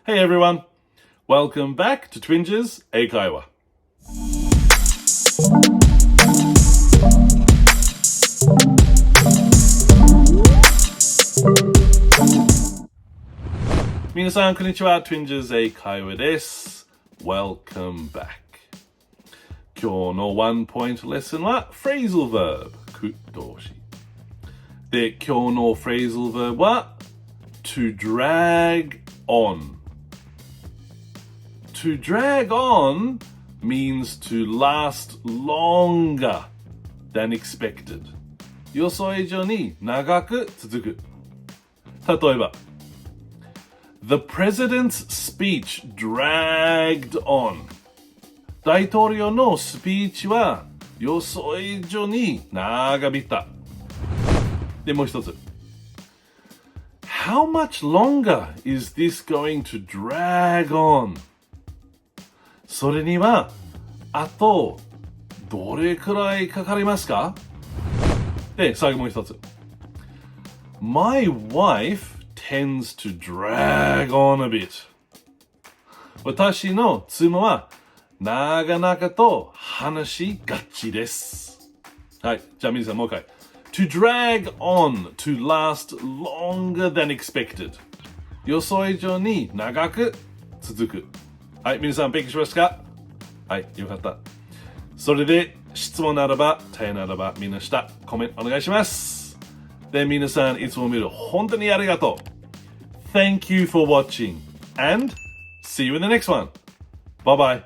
Hey everyone, welcome back to Twinges 英会話。皆さんこんにちは、Twinges 英会話です。Welcome back。今日のワンポイントレッスンは Phrasal Verb 句動詞で、今日の Phrasal Verb は to drag on。To drag on means to last longer than expected。予想以上に長く続く。例えばThe president's speech dragged on。大統領のスピーチは予想以上に長引いた。で、もう一つ。How much longer is this going to drag on? それには、あと、どれくらいかかりますか？で、最後もう一つ。My wife tends to drag on a bit。私の妻は長々と話しがちです。はい。じゃあ皆さんもう一回。To drag on, to last longer than expected。予想以上に長く続く。はい。皆さん勉強しますか？はい。よかった。それで質問ならば、手ならば、みんな下、コメントお願いします。で、皆さんいつも見る本当にありがとう。Thank you for watching and see you in the next one. Bye bye.